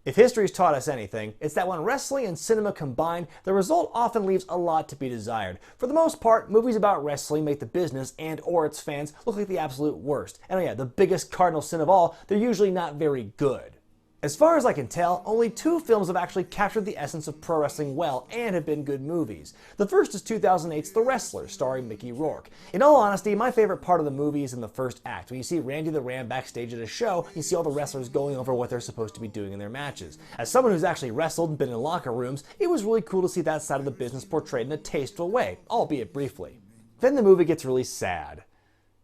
If history's taught us anything, it's that when wrestling and cinema combine, the result often leaves a lot to be desired. For the most part, movies about wrestling make the business and/or its fans look like the absolute worst. And oh yeah, the biggest cardinal sin of all, they're usually not very good. As far as I can tell, only 2 films have actually captured the essence of pro wrestling well and have been good movies. The first is 2008's The Wrestler, starring Mickey Rourke. In all honesty, my favorite part of the movie is in the first act, when you see Randy the Ram backstage at a show, you see all the wrestlers going over what they're supposed to be doing in their matches. As someone who's actually wrestled and been in locker rooms, it was really cool to see that side of the business portrayed in a tasteful way, albeit briefly. Then the movie gets really sad.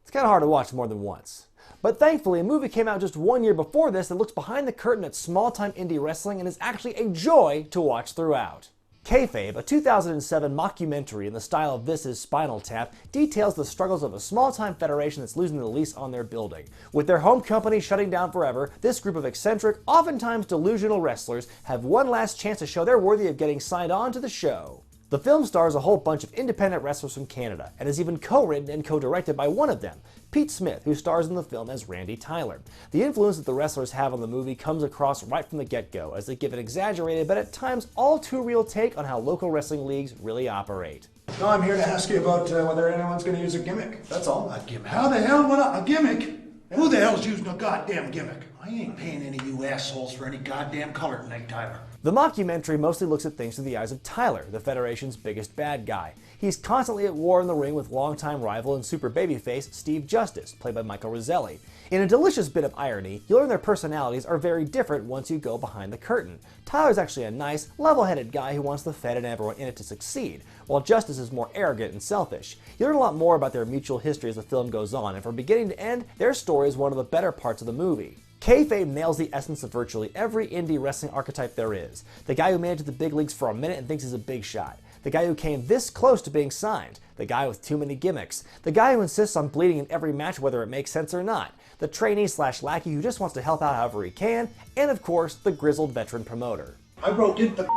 It's kind of hard to watch more than once. But thankfully, a movie came out just 1 year before this that looks behind the curtain at small-time indie wrestling and is actually a joy to watch throughout. Kayfabe, a 2007 mockumentary in the style of This Is Spinal Tap, details the struggles of a small-time federation that's losing the lease on their building. With their home company shutting down forever, this group of eccentric, oftentimes delusional wrestlers have one last chance to show they're worthy of getting signed on to the show. The film stars a whole bunch of independent wrestlers from Canada, and is even co-written and co-directed by one of them, Pete Smith, who stars in the film as Randy Tyler. The influence that the wrestlers have on the movie comes across right from the get-go, as they give an exaggerated but at times all too real take on how local wrestling leagues really operate. No, I'm here to ask you about whether anyone's going to use a gimmick. That's all. A gimmick? How the hell would a gimmick? Who the hell's using a goddamn gimmick? I ain't paying any of you assholes for any goddamn color tonight, Tyler. The mockumentary mostly looks at things through the eyes of Tyler, the Federation's biggest bad guy. He's constantly at war in the ring with longtime rival and super babyface Steve Justice, played by Michael Roselli. In a delicious bit of irony, you learn their personalities are very different once you go behind the curtain. Tyler's actually a nice, level-headed guy who wants the Fed and everyone in it to succeed, while Justice is more arrogant and selfish. You learn a lot more about their mutual history as the film goes on, and from beginning to end, their story is one of the better parts of the movie. Kayfabe nails the essence of virtually every indie wrestling archetype there is. The guy who made it to the big leagues for a minute and thinks he's a big shot. The guy who came this close to being signed. The guy with too many gimmicks. The guy who insists on bleeding in every match whether it makes sense or not. The trainee/lackey who just wants to help out however he can. And of course, the grizzled veteran promoter. I broke into the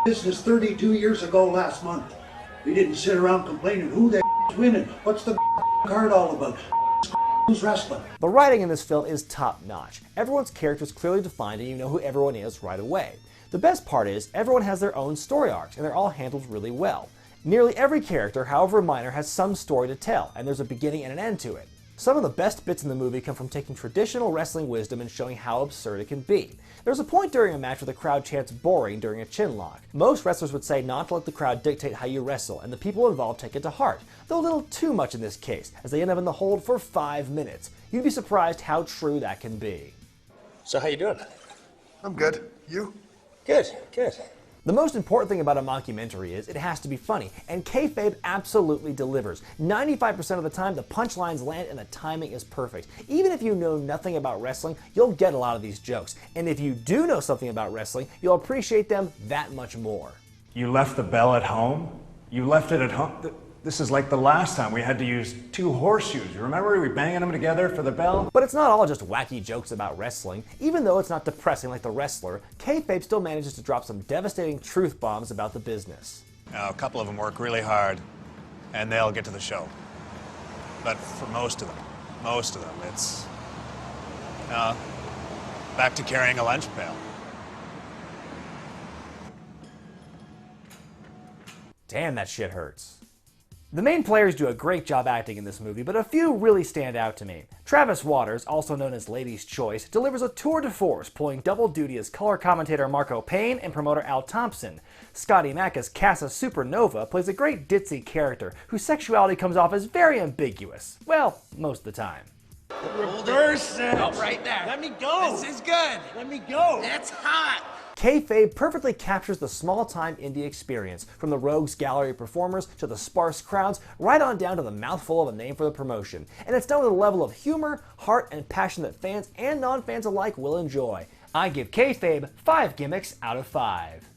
business 32 years ago last month. We didn't sit around complaining who the is winning, what's the card all about, who's wrestling. The writing in this film is top-notch. Everyone's character is clearly defined and you know who everyone is right away. The best part is, everyone has their own story arcs, and they're all handled really well. Nearly every character, however minor, has some story to tell, and there's a beginning and an end to it. Some of the best bits in the movie come from taking traditional wrestling wisdom and showing how absurd it can be. There's a point during a match where the crowd chants boring during a chin lock. Most wrestlers would say not to let the crowd dictate how you wrestle, and the people involved take it to heart, though a little too much in this case, as they end up in the hold for 5 minutes. You'd be surprised how true that can be. So how you doing? I'm good. You? Good, good. The most important thing about a mockumentary is it has to be funny, and Kayfabe absolutely delivers. 95% of the time, the punchlines land and the timing is perfect. Even if you know nothing about wrestling, you'll get a lot of these jokes. And if you do know something about wrestling, you'll appreciate them that much more. You left the bell at home? You left it at home? This is like the last time we had to use 2 horseshoes. You remember we banging them together for the bell? But it's not all just wacky jokes about wrestling. Even though it's not depressing like The Wrestler, Kayfabe still manages to drop some devastating truth bombs about the business. Now, a couple of them work really hard, and they'll get to the show. But for most of them, it's back to carrying a lunch pail. Damn, that shit hurts. The main players do a great job acting in this movie, but a few really stand out to me. Travis Waters, also known as Lady's Choice, delivers a tour de force, pulling double duty as color commentator Marco Payne and promoter Al Thompson. Scotty Mack as Casa Supernova plays a great ditzy character whose sexuality comes off as very ambiguous. Well, most of the time. Reverse it. Oh, right there. Let me go. This is good. Let me go. That's hot. Kayfabe perfectly captures the small-time indie experience, from the rogues gallery performers to the sparse crowds, right on down to the mouthful of a name for the promotion. And it's done with a level of humor, heart, and passion that fans and non-fans alike will enjoy. I give Kayfabe 5 gimmicks out of 5.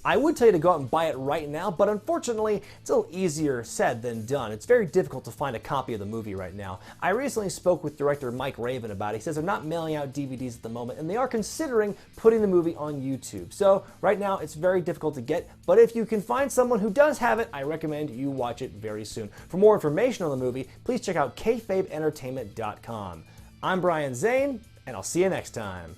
I would tell you to go out and buy it right now, but unfortunately, it's a little easier said than done. It's very difficult to find a copy of the movie right now. I recently spoke with director Mike Raven about it. He says they're not mailing out DVDs at the moment, and they are considering putting the movie on YouTube. So right now, it's very difficult to get, but if you can find someone who does have it, I recommend you watch it very soon. For more information on the movie, please check out kayfabeentertainment.com. I'm Brian Zane, and I'll see you next time.